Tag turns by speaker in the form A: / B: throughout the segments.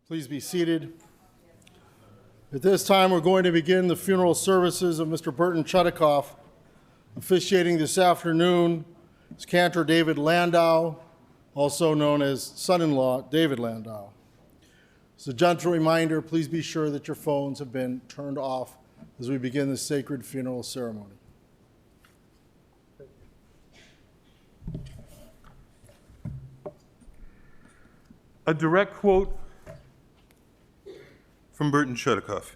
A: Please be seated. At this time, we're going to begin the funeral services of Mr. Burton Chudacoff. Officiating this afternoon is Cantor David Landau, also known as son-in-law David Landau. As a gentle reminder, please be sure that your phones have been turned off as we begin the sacred funeral ceremony.
B: A direct quote from Burton Chudacoff.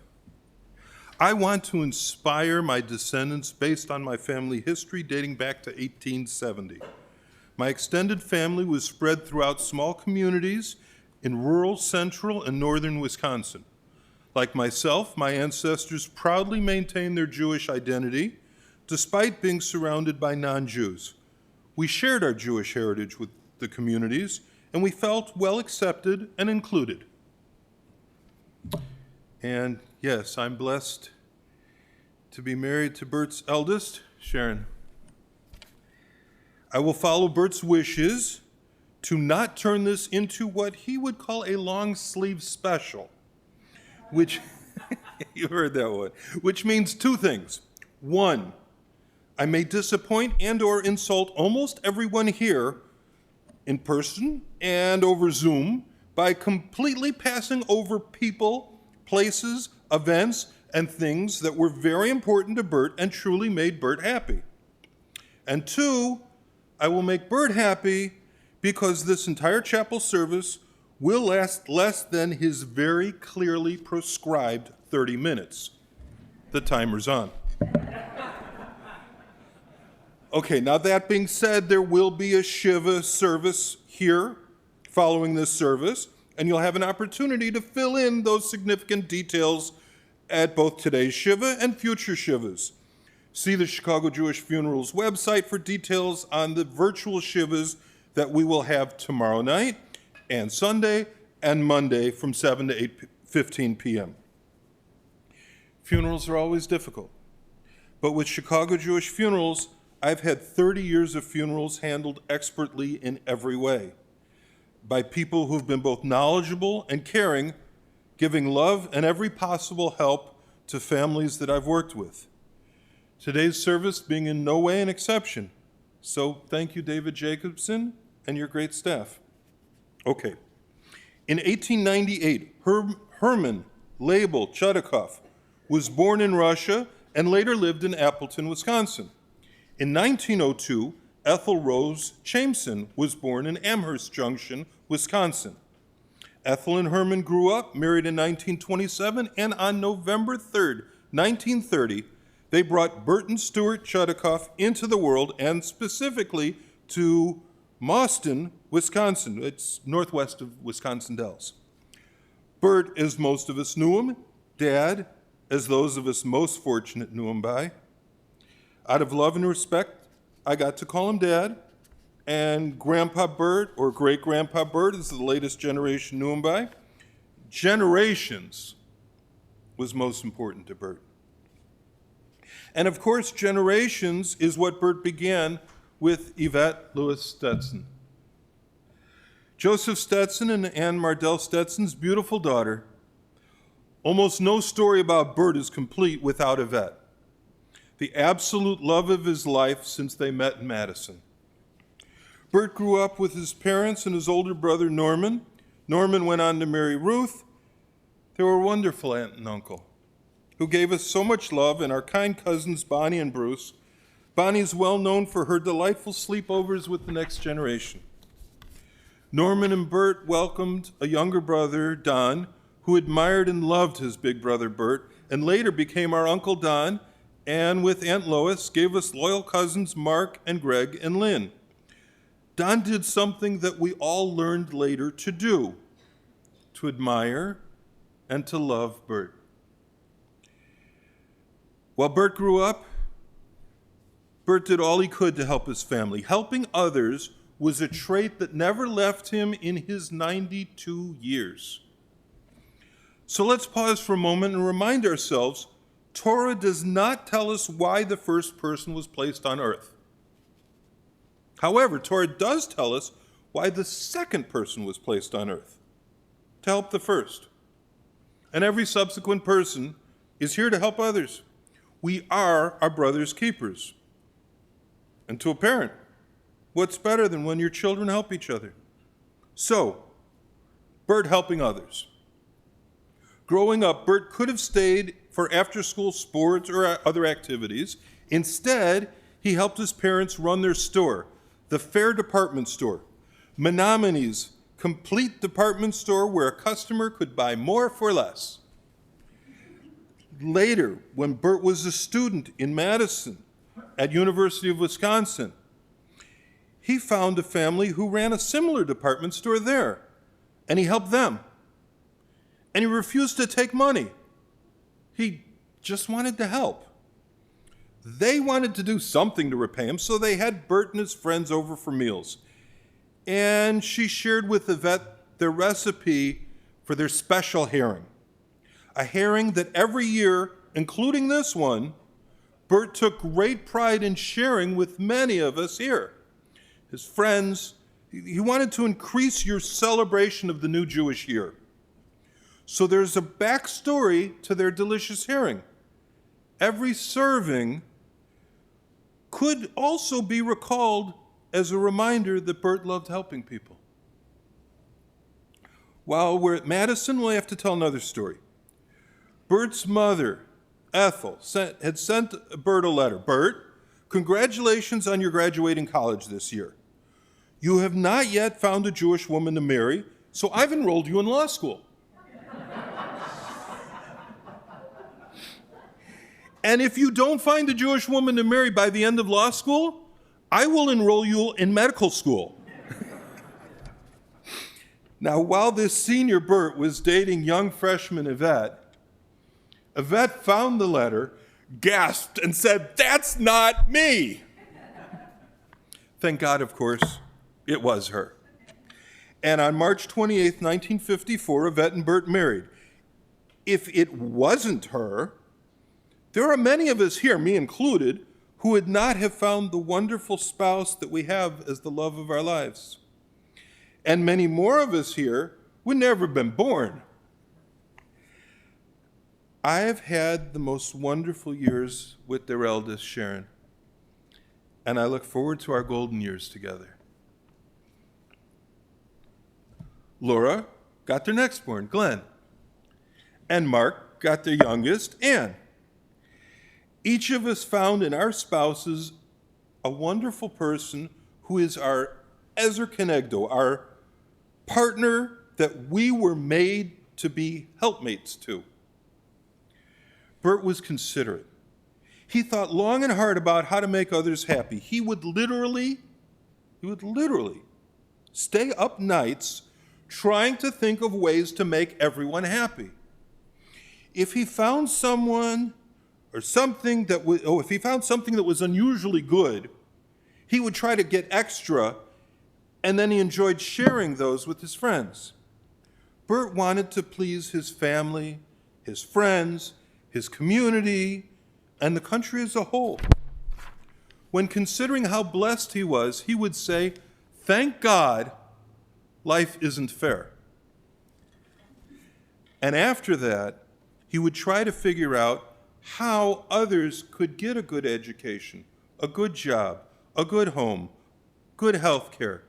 B: I want to inspire my descendants based on my family history dating back to 1870. My extended family was spread throughout small communities in rural, central, and northern Wisconsin. Like myself, my ancestors proudly maintained their Jewish identity despite being surrounded by non-Jews. We shared our Jewish heritage with the communities, and we felt well accepted and included. And yes, I'm blessed to be married to Bert's eldest, Sharon. I will follow Bert's wishes to not turn this into what he would call a long sleeve special, which, you heard that one, which means two things. One, I may disappoint and or insult almost everyone here in person and over Zoom by completely passing over people, places, events, and things that were very important to Bert and truly made Bert happy. And two, I will make Bert happy because this entire chapel service will last less than his very clearly prescribed 30 minutes. The timer's on. Okay, now that being said, there will be a Shiva service here following this service, and you'll have an opportunity to fill in those significant details at both today's Shiva and future Shivas. See the Chicago Jewish Funerals website for details on the virtual Shivas that we will have tomorrow night and Sunday and Monday from 7 to 8:15 p.m. Funerals are always difficult, but with Chicago Jewish Funerals, I've had 30 years of funerals handled expertly in every way by people who've been both knowledgeable and caring, giving love and every possible help to families that I've worked with. Today's service being in no way an exception. So thank you, David Jacobson, and your great staff. Okay. In 1898, Herman Label Chudacoff was born in Russia and later lived in Appleton, Wisconsin. In 1902, Ethel Rose Chamson was born in Amherst Junction, Wisconsin. Ethel and Herman grew up, married in 1927, and on November 3rd, 1930, they brought Burton Stewart Chudacoff into the world, and specifically to Mauston, Wisconsin. It's northwest of Wisconsin Dells. Bert, as most of us knew him, Dad, as those of us most fortunate knew him by. Out of love and respect, I got to call him Dad, and Grandpa Bert, or Great-Grandpa Bert, as the latest generation knew him by. Generations was most important to Bert. And of course, generations is what Bert began with Yvette Lewis Stetson. Joseph Stetson and Ann Mardell Stetson's beautiful daughter. Almost no story about Bert is complete without Yvette, the absolute love of his life since they met in Madison. Bert grew up with his parents and his older brother, Norman. Norman went on to marry Ruth. They were a wonderful aunt and uncle who gave us so much love, and our kind cousins, Bonnie and Bruce. Bonnie is well known for her delightful sleepovers with the next generation. Norman and Bert welcomed a younger brother, Don, who admired and loved his big brother, Bert, and later became our Uncle Don, and with Aunt Lois, gave us loyal cousins Mark and Greg and Lynn. Don did something that we all learned later to do, to admire and to love Bert. While Bert grew up, Bert did all he could to help his family. Helping others was a trait that never left him in his 92 years. So let's pause for a moment and remind ourselves, Torah does not tell us why the first person was placed on earth. However, Torah does tell us why the second person was placed on earth. to help the first. And every subsequent person is here to help others. We are our brother's keepers. And to a parent, what's better than when your children help each other? So, Bert helping others. Growing up, Bert could have stayed for after-school sports or other activities. Instead, he helped his parents run their store, the Fair Department Store, Menominey's complete department store where a customer could buy more for less. Later, when Bert was a student in Madison at University of Wisconsin, he found a family who ran a similar department store there, and he helped them. And he refused to take money. He just wanted to help. They wanted to do something to repay him, so they had Bert and his friends over for meals. And she shared with Yvette their recipe for their special herring. A herring that every year, including this one, Bert took great pride in sharing with many of us here. His friends, he wanted to increase your celebration of the new Jewish year. So there's a backstory to their delicious herring. Every serving could also be recalled as a reminder that Bert loved helping people. While we're at Madison, we'll have to tell another story. Bert's mother, Ethel, had sent Bert a letter. Bert, congratulations on your graduating college this year. You have not yet found a Jewish woman to marry, so I've enrolled you in law school. And if you don't find a Jewish woman to marry by the end of law school, I will enroll you in medical school. Now, while this senior Bert was dating young freshman Yvette, Yvette found the letter, gasped, and said, "That's not me." Thank God, of course, it was her. And on March 28, 1954, Yvette and Bert married. If it wasn't her, there are many of us here, me included, who would not have found the wonderful spouse that we have as the love of our lives. And many more of us here would never have been born. I have had the most wonderful years with their eldest, Sharon, and I look forward to our golden years together. Laura got their next born, Glenn, and Mark got their youngest, Anne. Each of us found in our spouses a wonderful person who is our Ezer Kenegdo, our partner that we were made to be helpmates to. Bert was considerate. He thought long and hard about how to make others happy. He would literally stay up nights trying to think of ways to make everyone happy. If he found someone or something that was, if he found something that was unusually good, he would try to get extra, and then he enjoyed sharing those with his friends. Bert wanted to please his family, his friends, his community, and the country as a whole. When considering how blessed he was, he would say, "Thank God life isn't fair." And after that, he would try to figure out how others could get a good education, a good job, a good home, good health care.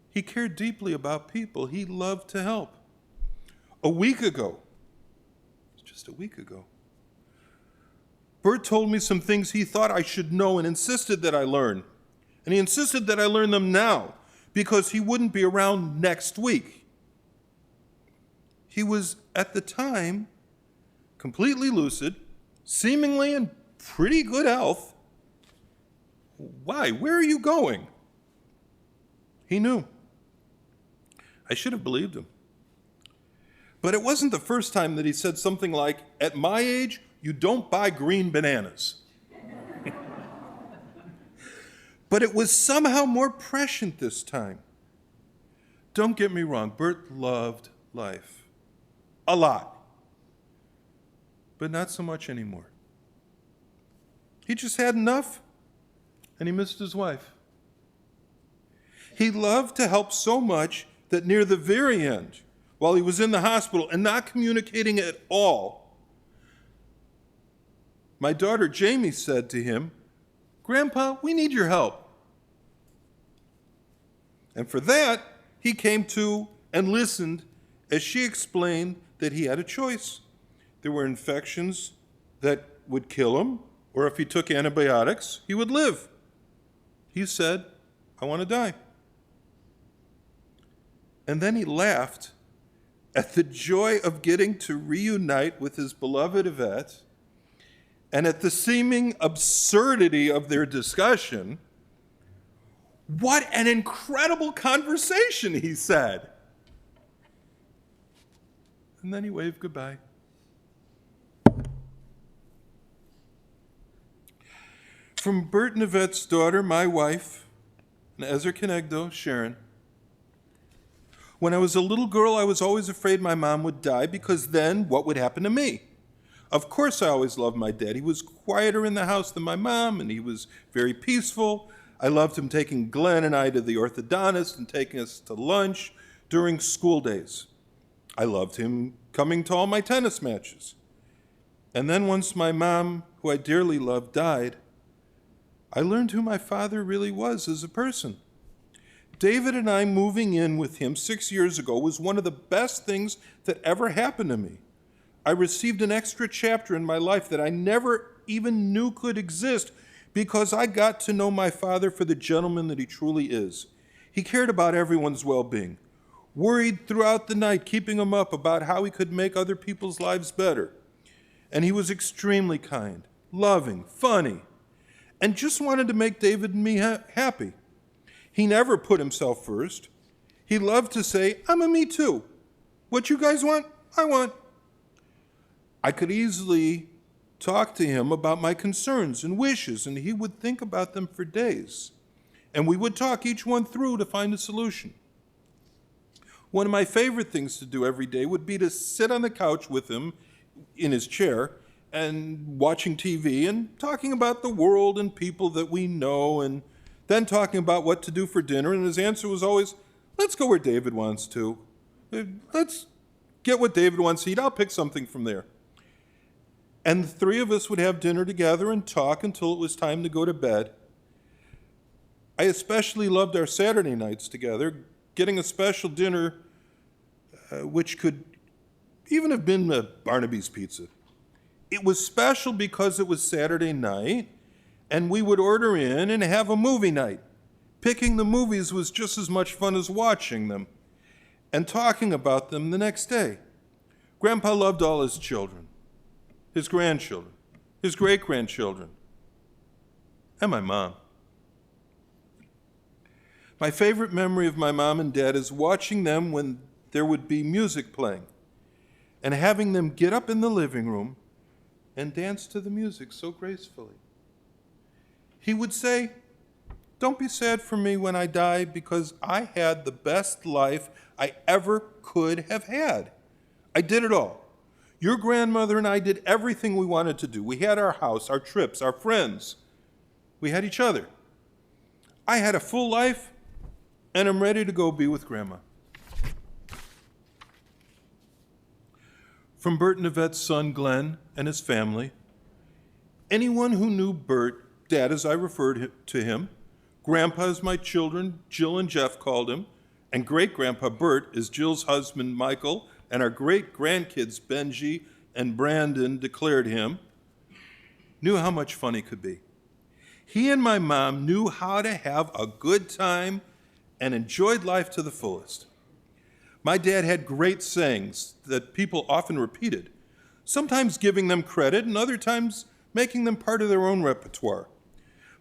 B: He cared deeply about people. He loved to help. Just a week ago, Bert told me some things he thought I should know and insisted that I learn. And he insisted that I learn them now because he wouldn't be around next week. He was, at the time, completely lucid, seemingly in pretty good health. Why? Where are you going? He knew. I should have believed him. But it wasn't the first time that he said something like, "At my age, you don't buy green bananas." But it was somehow more prescient this time. Don't get me wrong, Bert loved life. A lot. But not so much anymore. He just had enough, and he missed his wife. He loved to help so much that near the very end, while he was in the hospital and not communicating at all, my daughter Jamie said to him, "Grandpa, we need your help." And for that, he came to and listened as she explained that he had a choice. There were infections that would kill him, or if he took antibiotics, he would live. He said, "I want to die." And then he laughed at the joy of getting to reunite with his beloved Yvette and at the seeming absurdity of their discussion. "What an incredible conversation," he said. And then he waved goodbye. From Bert and Yvette's daughter, my wife, and Ezer Kenegdo, Sharon. When I was a little girl, I was always afraid my mom would die because then what would happen to me? Of course, I always loved my dad. He was quieter in the house than my mom, and he was very peaceful. I loved him taking Glenn and I to the orthodontist and taking us to lunch during school days. I loved him coming to all my tennis matches. And then once my mom, who I dearly loved, died, I learned who my father really was as a person. David and I moving in with him 6 years ago was one of the best things that ever happened to me. I received an extra chapter in my life that I never even knew could exist because I got to know my father for the gentleman that he truly is. He cared about everyone's well-being, worried throughout the night, keeping him up about how he could make other people's lives better. And he was extremely kind, loving, funny, and just wanted to make David and me happy. He never put himself first. He loved to say, "I'm a me too. What you guys want, I want." I could easily talk to him about my concerns and wishes, and he would think about them for days. And we would talk each one through to find a solution. One of my favorite things to do every day would be to sit on the couch with him in his chair and watching TV and talking about the world and people that we know, and then talking about what to do for dinner. And his answer was always, "Let's go where David wants to. Let's get what David wants to eat. I'll pick something from there." And the three of us would have dinner together and talk until it was time to go to bed. I especially loved our Saturday nights together, getting a special dinner, which could even have been a Barnaby's pizza. It was special because it was Saturday night, and we would order in and have a movie night. Picking the movies was just as much fun as watching them and talking about them the next day. Grandpa loved all his children, his grandchildren, his great-grandchildren, and my mom. My favorite memory of my mom and dad is watching them when there would be music playing and having them get up in the living room and dance to the music so gracefully. He would say, "Don't be sad for me when I die because I had the best life I ever could have had. I did it all. Your grandmother and I did everything we wanted to do. We had our house, our trips, our friends. We had each other. I had a full life, and I'm ready to go be with Grandma." From Bert and Yvette's son, Glenn, and his family, anyone who knew Bert, Dad as I referred to him, Grandpa as my children, Jill and Jeff called him, and great-grandpa Bert as Jill's husband, Michael, and our great-grandkids, Benji and Brandon, declared him, knew how much fun he could be. He and my mom knew how to have a good time and enjoyed life to the fullest. My dad had great sayings that people often repeated, sometimes giving them credit and other times making them part of their own repertoire.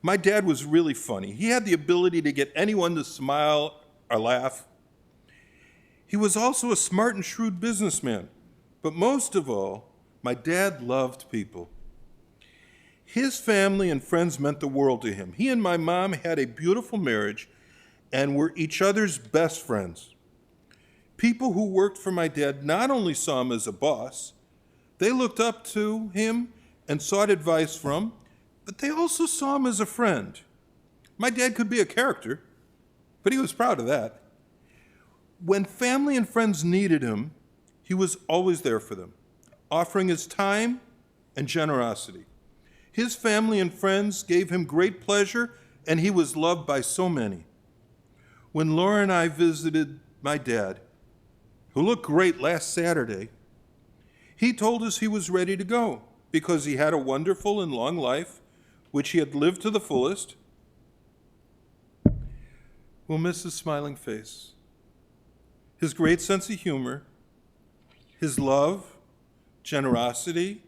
B: My dad was really funny. He had the ability to get anyone to smile or laugh. He was also a smart and shrewd businessman, but most of all, my dad loved people. His family and friends meant the world to him. He and my mom had a beautiful marriage and were each other's best friends. People who worked for my dad not only saw him as a boss, they looked up to him and sought advice from, but they also saw him as a friend. My dad could be a character, but he was proud of that. When family and friends needed him, he was always there for them, offering his time and generosity. His family and friends gave him great pleasure, and he was loved by so many. When Laura and I visited my dad, who looked great last Saturday, he told us he was ready to go because he had a wonderful and long life, which he had lived to the fullest. We'll miss his smiling face, his great sense of humor, his love, generosity,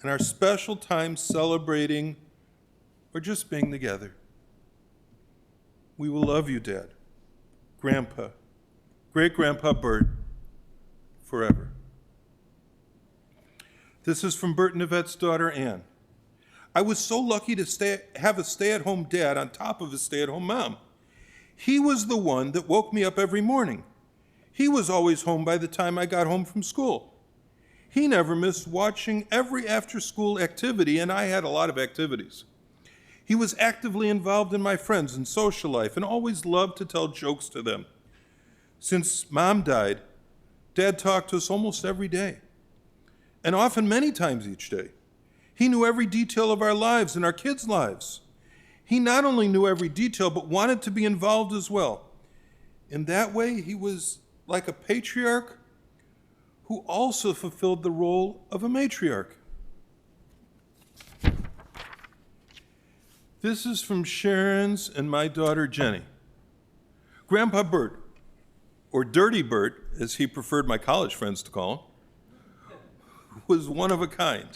B: and our special time celebrating or just being together. We will love you, Dad, Grandpa, Great-Grandpa Bert, forever. This is from Burton Yvette's daughter, Ann. I was so lucky to have a stay-at-home dad on top of a stay-at-home mom. He was the one that woke me up every morning. He was always home by the time I got home from school. He never missed watching every after-school activity, and I had a lot of activities. He was actively involved in my friends and social life and always loved to tell jokes to them. Since Mom died, Dad talked to us almost every day, and often many times each day. He knew every detail of our lives and our kids' lives. He not only knew every detail, but wanted to be involved as well. In that way, he was like a patriarch who also fulfilled the role of a matriarch. This is from Sharon's and my daughter Jenny. Grandpa Bert, or Dirty Bert, as he preferred my college friends to call him, was one of a kind.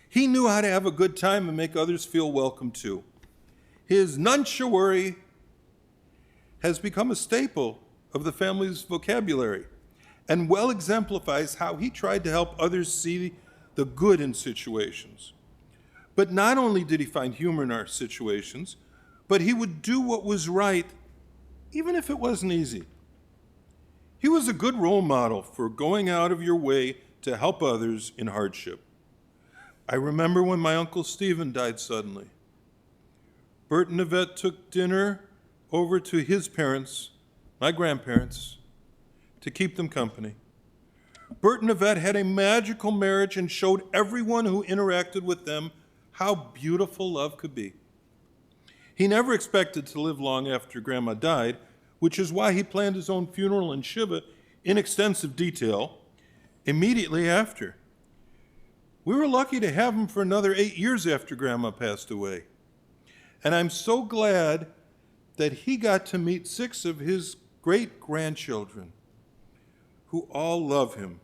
B: He knew how to have a good time and make others feel welcome too. His nuncha worry has become a staple of the family's vocabulary and well exemplifies how he tried to help others see the good in situations. But not only did he find humor in our situations, but he would do what was right, even if it wasn't easy. He was a good role model for going out of your way to help others in hardship. I remember when my Uncle Stephen died suddenly. Bert and Yvette took dinner over to his parents, my grandparents, to keep them company. Bert and Yvette had a magical marriage and showed everyone who interacted with them how beautiful love could be. He never expected to live long after Grandma died, which is why he planned his own funeral in Shiva in extensive detail immediately after. We were lucky to have him for another 8 years after Grandma passed away. And I'm so glad that he got to meet 6 of his great-grandchildren who all love him.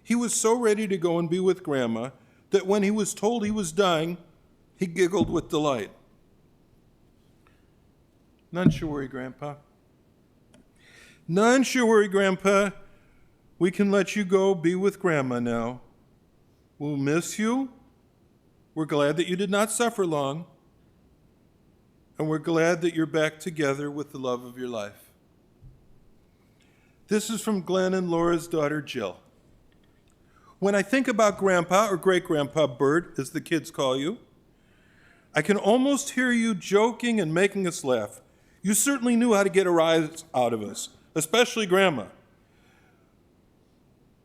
B: He was so ready to go and be with Grandma that when he was told he was dying, he giggled with delight. None should worry, Grandpa. None should worry, Grandpa. We can let you go be with Grandma now. We'll miss you. We're glad that you did not suffer long. And we're glad that you're back together with the love of your life. This is from Glenn and Laura's daughter, Jill. When I think about Grandpa, or Great-Grandpa Bert, as the kids call you, I can almost hear you joking and making us laugh. You certainly knew how to get a rise out of us, especially Grandma,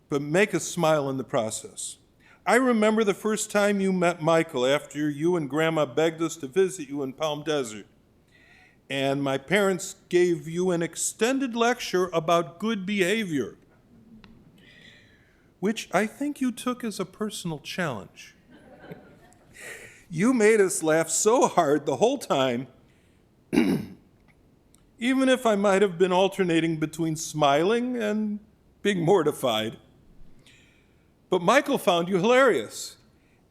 B: but make us smile in the process. I remember the first time you met Michael after you and Grandma begged us to visit you in Palm Desert. And my parents gave you an extended lecture about good behavior, which I think you took as a personal challenge. You made us laugh so hard the whole time, even if I might have been alternating between smiling and being mortified. But Michael found you hilarious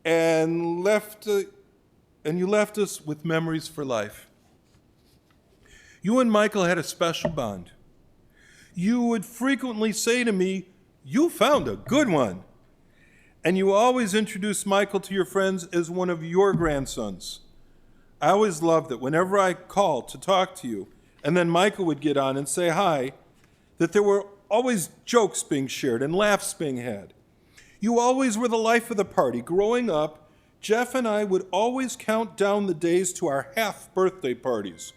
B: and you left us with memories for life. You and Michael had a special bond. You would frequently say to me, "You found a good one." And you always introduced Michael to your friends as one of your grandsons. I always loved it whenever I called to talk to you, and then Michael would get on and say hi, that there were always jokes being shared and laughs being had. You always were the life of the party. Growing up, Jeff and I would always count down the days to our half-birthday parties,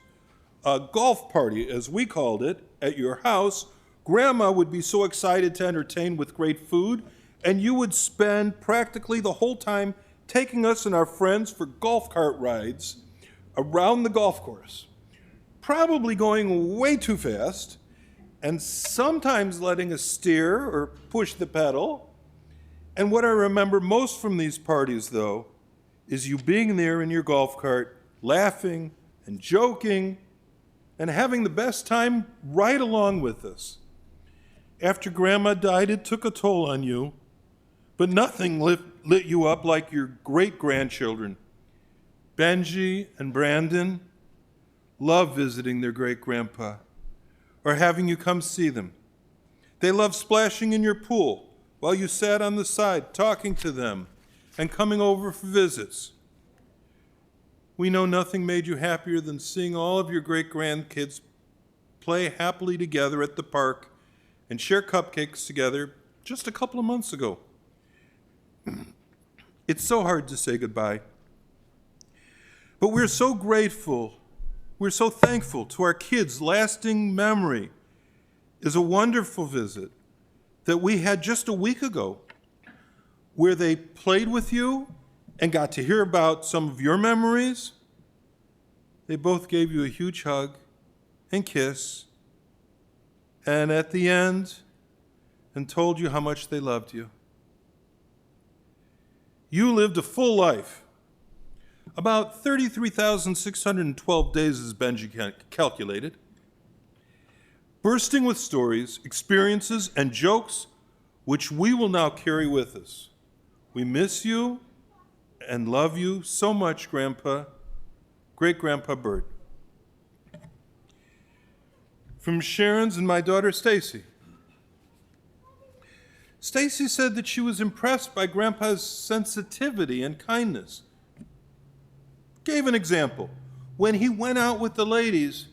B: a golf party, as we called it, at your house, Grandma would be so excited to entertain with great food, and you would spend practically the whole time taking us and our friends for golf cart rides around the golf course, probably going way too fast, and sometimes letting us steer or push the pedal. And what I remember most from these parties, though, is you being there in your golf cart, laughing and joking, and having the best time right along with us. After Grandma died, it took a toll on you, but nothing lit you up like your great-grandchildren. Benji and Brandon love visiting their great-grandpa or having you come see them. They love splashing in your pool while you sat on the side talking to them and coming over for visits. We know nothing made you happier than seeing all of your great-grandkids play happily together at the park and share cupcakes together just a couple of months ago. It's so hard to say goodbye. But we're so grateful, we're so thankful to our kids' lasting memory is a wonderful visit that we had just a week ago where they played with you and got to hear about some of your memories. They both gave you a huge hug and kiss, and at the end, and told you how much they loved you. You lived a full life. About 33,612 days as Benji calculated, bursting with stories, experiences, and jokes which we will now carry with us. We miss you and love you so much, Grandpa, Great-Grandpa Bert. From Sharon's and my daughter, Stacy. Stacy said that she was impressed by Grandpa's sensitivity and kindness. Gave an example. When he went out with the ladies,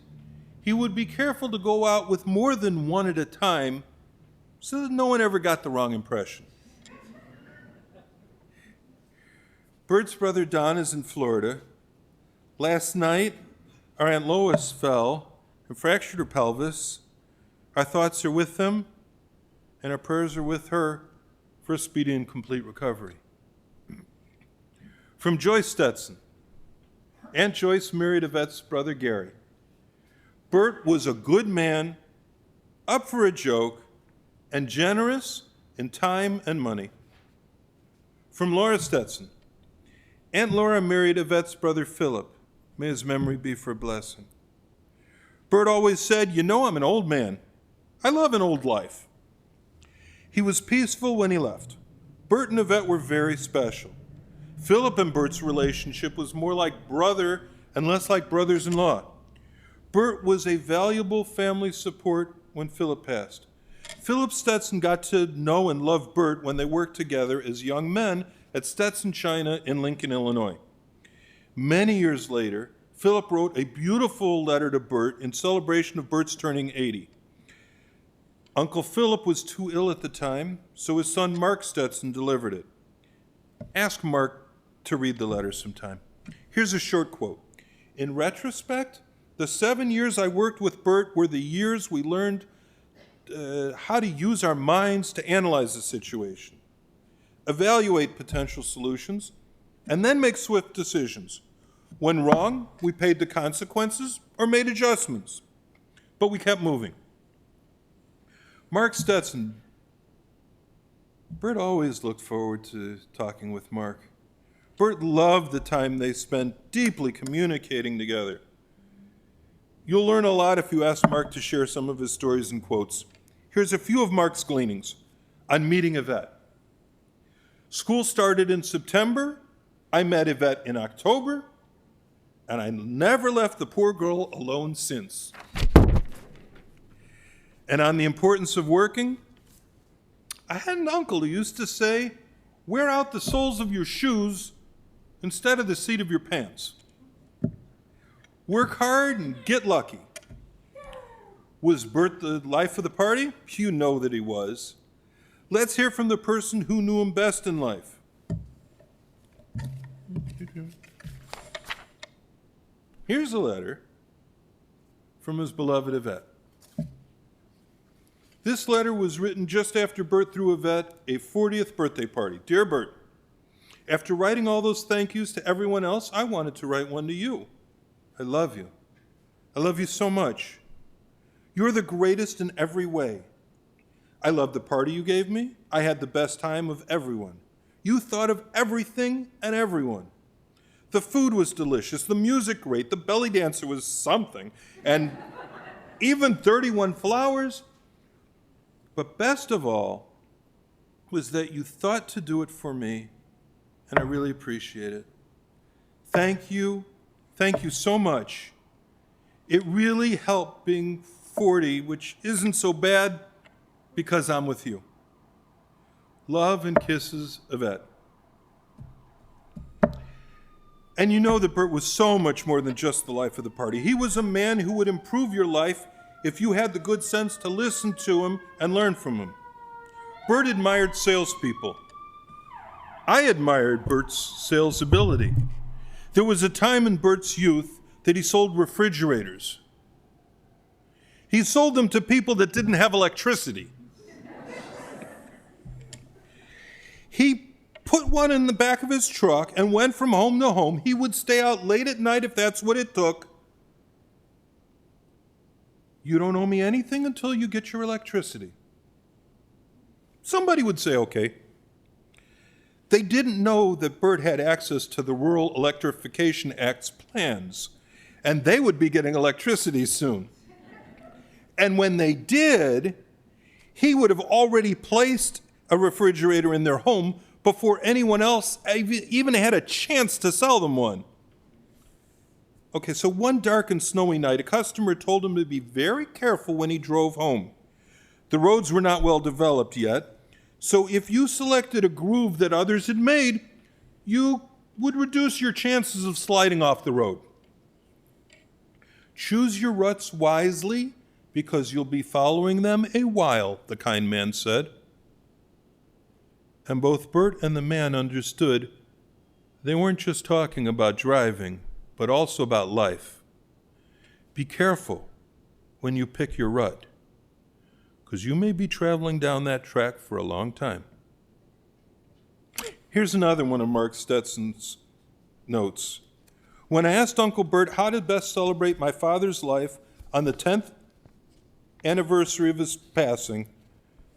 B: he would be careful to go out with more than one at a time so that no one ever got the wrong impression. Bert's brother Don is in Florida. Last night, our Aunt Lois fell and fractured her pelvis. Our thoughts are with them, and our prayers are with her for a speedy and complete recovery. From Joyce Stetson. Aunt Joyce married Yvette's brother Gary. Bert was a good man, up for a joke, and generous in time and money. From Laura Stetson. Aunt Laura married Yvette's brother Philip. May his memory be for a blessing. Bert always said, "You know I'm an old man. I love an old life." He was peaceful when he left. Bert and Yvette were very special. Philip and Bert's relationship was more like brother and less like brothers-in-law. Bert was a valuable family support when Philip passed. Philip Stetson got to know and love Bert when they worked together as young men at Stetson China in Lincoln, Illinois. Many years later, Philip wrote a beautiful letter to Bert in celebration of Bert's turning 80. Uncle Philip was too ill at the time, so his son Mark Stetson delivered it. Ask Mark to read the letter sometime. Here's a short quote. In retrospect, the 7 years I worked with Bert were the years we learned how to use our minds to analyze the situation, evaluate potential solutions, and then make swift decisions. When wrong, we paid the consequences or made adjustments, but we kept moving. Mark Stetson. Bert always looked forward to talking with Mark. Bert loved the time they spent deeply communicating together. You'll learn a lot if you ask Mark to share some of his stories and quotes. Here's a few of Mark's gleanings on meeting Yvette. School started in September. I met Yvette in October, and I never left the poor girl alone since. And on the importance of working, I had an uncle who used to say, "Wear out the soles of your shoes instead of the seat of your pants." Work hard and get lucky. Was Bert the life of the party? You know that he was. Let's hear from the person who knew him best in life. Here's a letter from his beloved Yvette. This letter was written just after Bert threw Yvette a 40th birthday party. Dear Bert, after writing all those thank yous to everyone else, I wanted to write one to you. I love you. I love you so much. You're the greatest in every way. I love the party you gave me. I had the best time of everyone. You thought of everything and everyone. The food was delicious, the music great, the belly dancer was something, and even 31 flowers. But best of all was that you thought to do it for me, and I really appreciate it. Thank you so much. It really helped being 40, which isn't so bad because I'm with you. Love and kisses, Yvette. And you know that Bert was so much more than just the life of the party. He was a man who would improve your life if you had the good sense to listen to him and learn from him. Bert admired salespeople. I admired Bert's sales ability. There was a time in Bert's youth that he sold refrigerators. He sold them to people that didn't have electricity. He put one in the back of his truck and went from home to home. He would stay out late at night if that's what it took. You don't owe me anything until you get your electricity. Somebody would say, okay. They didn't know that Bert had access to the Rural Electrification Act's plans, and they would be getting electricity soon. And when they did, he would have already placed a refrigerator in their home before anyone else even had a chance to sell them one. Okay, so one dark and snowy night, a customer told him to be very careful when he drove home. The roads were not well developed yet, so if you selected a groove that others had made, you would reduce your chances of sliding off the road. Choose your ruts wisely, because you'll be following them a while, the kind man said. And both Bert and the man understood they weren't just talking about driving, but also about life. Be careful when you pick your rut, because you may be traveling down that track for a long time. Here's another one of Mark Stetson's notes. When I asked Uncle Bert how to best celebrate my father's life on the 10th anniversary of his passing,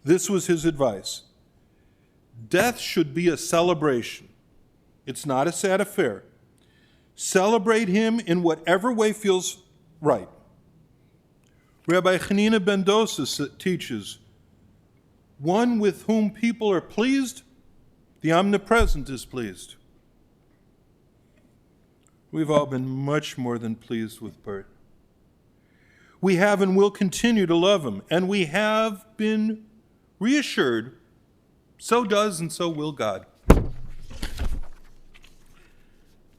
B: this was his advice. Death should be a celebration. It's not a sad affair. Celebrate him in whatever way feels right. Rabbi Hanina ben Dosa teaches, one with whom people are pleased, the omnipresent is pleased. We've all been much more than pleased with Bert. We have and will continue to love him, and we have been reassured, so does and so will God.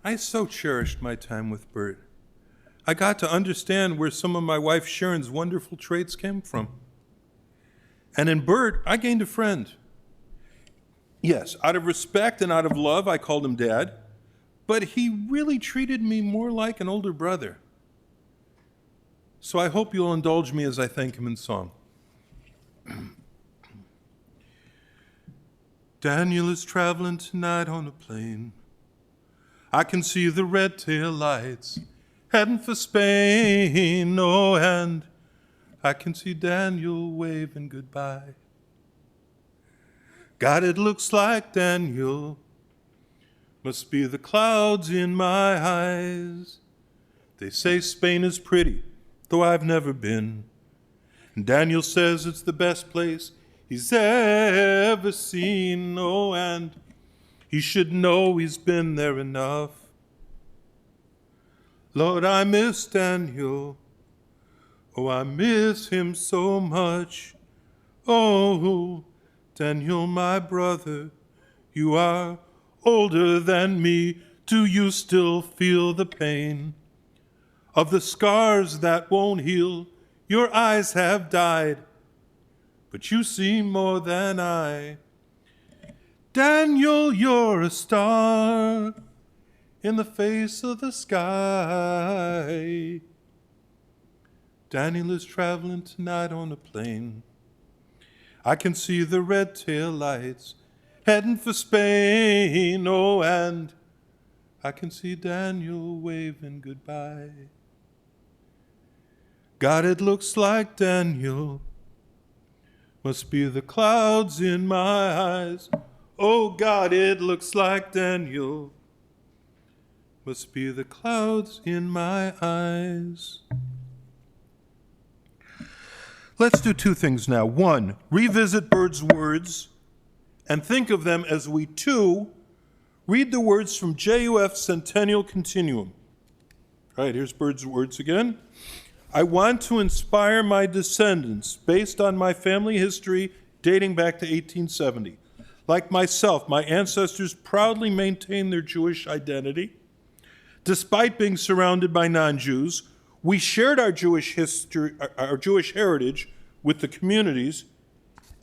B: I so cherished my time with Bert. I got to understand where some of my wife Sharon's wonderful traits came from. And in Bert, I gained a friend. Yes, out of respect and out of love, I called him Dad, but he really treated me more like an older brother. So I hope you'll indulge me as I thank him in song. Daniel is traveling tonight on a plane. I can see the red tail lights heading for Spain. Oh, and I can see Daniel waving goodbye. God, it looks like Daniel must be the clouds in my eyes. They say Spain is pretty, though I've never been. And Daniel says it's the best place he's ever seen. Oh, and he should know he's been there enough. Lord, I miss Daniel. Oh, I miss him so much. Oh, Daniel, my brother, you are older than me. Do you still feel the pain of the scars that won't heal? Your eyes have died, but you see more than I. Daniel, you're a star in the face of the sky. Daniel is traveling tonight on a plane. I can see the red tail lights heading for Spain, oh, and I can see Daniel waving goodbye. God, it looks like Daniel must be the clouds in my eyes. Oh, God, it looks like Daniel must be the clouds in my eyes. Let's do two things now. One, revisit Bird's words and think of them as we, too, read the words from JUF Centennial Continuum. All right, here's Bird's words again. I want to inspire my descendants based on my family history dating back to 1870. Like myself, my ancestors proudly maintained their Jewish identity. Despite being surrounded by non-Jews, we shared our Jewish history, our Jewish heritage with the communities,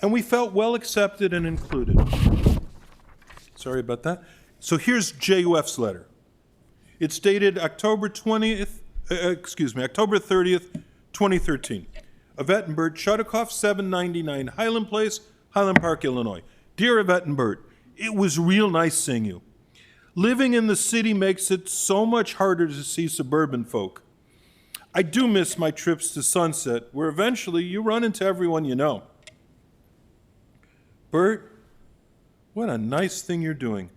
B: and we felt well accepted and included. Sorry about that. So here's JUF's letter. It's dated October 30th, 2013. Yvette and Bert Chudacoff, 799 Highland Place, Highland Park, Illinois. Dear Yvette and Bert, it was real nice seeing you. Living in the city makes it so much harder to see suburban folk. I do miss my trips to Sunset, where eventually you run into everyone you know. Bert, what a nice thing you're doing.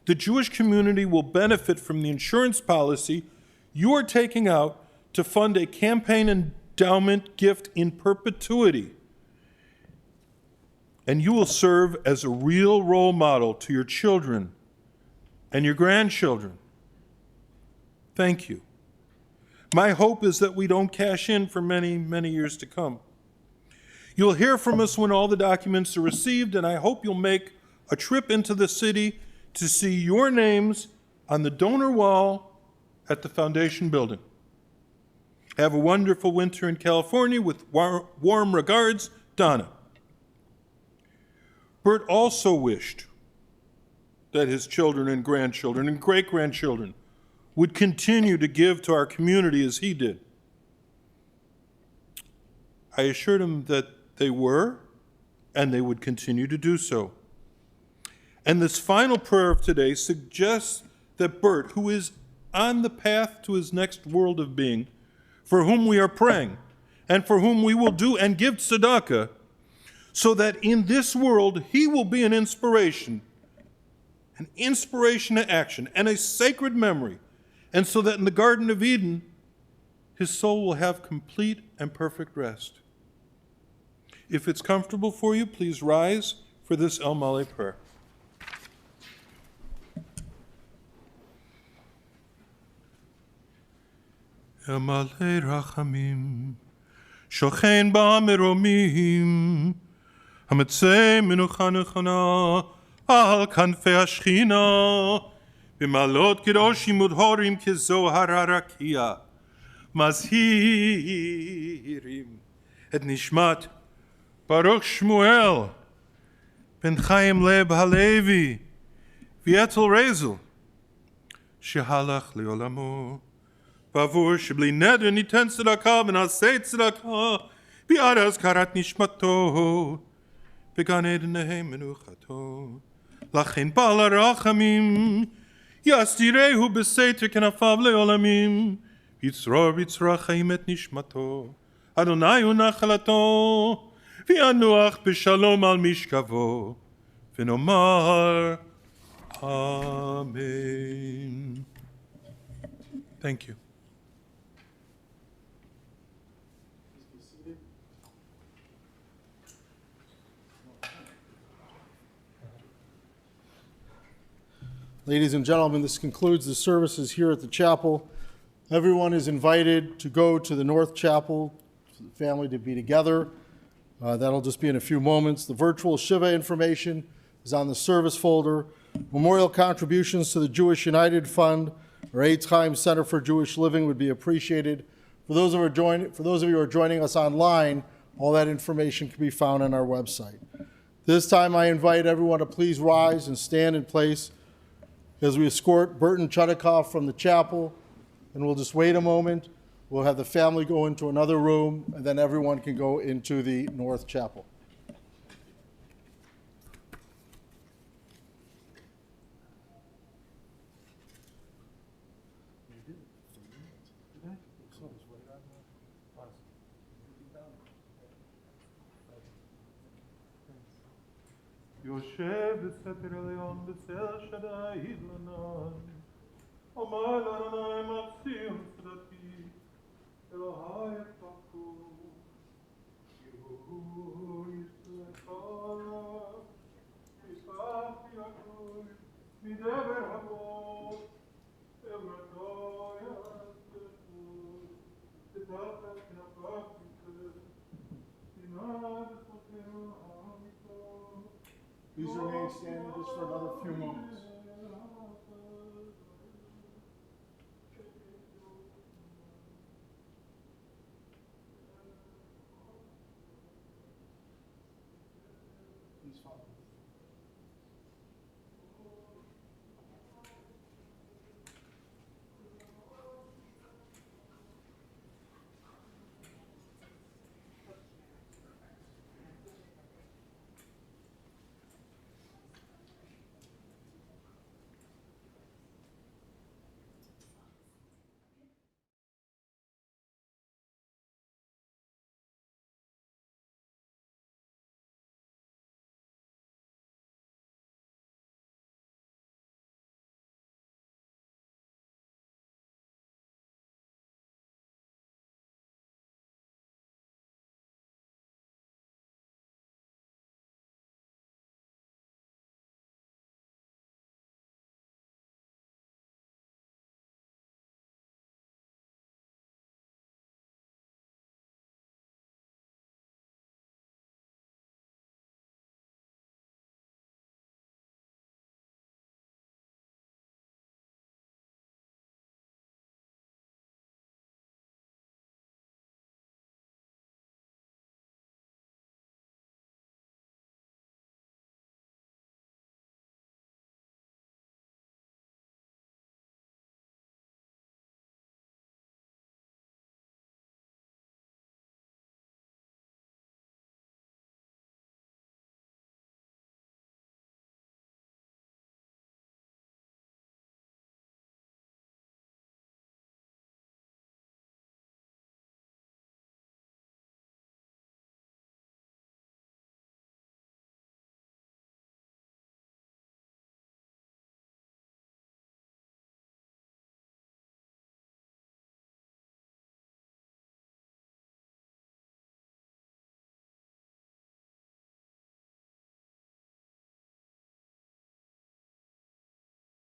B: The Jewish community will benefit from the insurance policy you are taking out to fund a campaign endowment gift in perpetuity. And you will serve as a real role model to your children and your grandchildren. Thank you. My hope is that we don't cash in for many, many years to come. You'll hear from us when all the documents are received, and I hope you'll make a trip into the city to see your names on the donor wall at the Foundation building. Have a wonderful winter in California with warm regards, Donna. Bert also wished that his children and grandchildren and great-grandchildren would continue to give to our community as he did. I assured him that they were, and they would continue to do so. And this final prayer of today suggests that Bert, who is on the path to his next world of being, for whom we are praying, and for whom we will do and give tzedakah, so that in this world he will be an inspiration to action, and a sacred memory, and so that in the Garden of Eden, his soul will have complete and perfect rest. If it's comfortable for you, please rise for this El Male prayer. El Male Rachamim, Shochein Ba'meromim, Hametzei Menucha Nechana, Al Kanfei Hashchina, B'malot Kedoshim Udhorim Kezohar HaRakia, Mazhirim et Nishmat Baruch Shmuel Ben Chaim Leb Halevi V'etel Rezel Shehalach Leolamo Bavur Shebli Neder Niten Tzedakah V'naseh Tzedakah V'araz Karat Nishmato V'gan Eden Nehem Menuchato Lachin Ba'al HaRachamim Yastirehu B'seiter Kenafav Leolamim Yitzror Yitzrach Chaim et Nishmato Adonai hu nachalato v'yanuach b'shalom al mishkavo v'nomar Amen. Thank you.
A: Ladies and gentlemen, this concludes the services here at the chapel. Everyone is invited to go to the North Chapel for the family to be together. That'll just be in a few moments. The virtual Shiva information is on the service folder. Memorial contributions to the Jewish United Fund or Eitz Chaim Center for Jewish Living would be appreciated. For those of you who are joining us online, all that information can be found on our website. This time I invite everyone to please rise and stand in place as we escort Burton Chudacoff from the chapel. And we'll just wait a moment. We'll have the family go into another room, and then everyone can go into the North Chapel.
B: יושב בסתר עליון בצל שדי ידלנן. עמל אדוני מציל צדקי, אלוהי יפקו. יהיו ישלחה, ישלחתי הכל, מדבר הכל, אמרתו יעשו, תתחת כנפתיכם, תנא בסותנו עמיתו.
A: Please remain standing just for another few moments.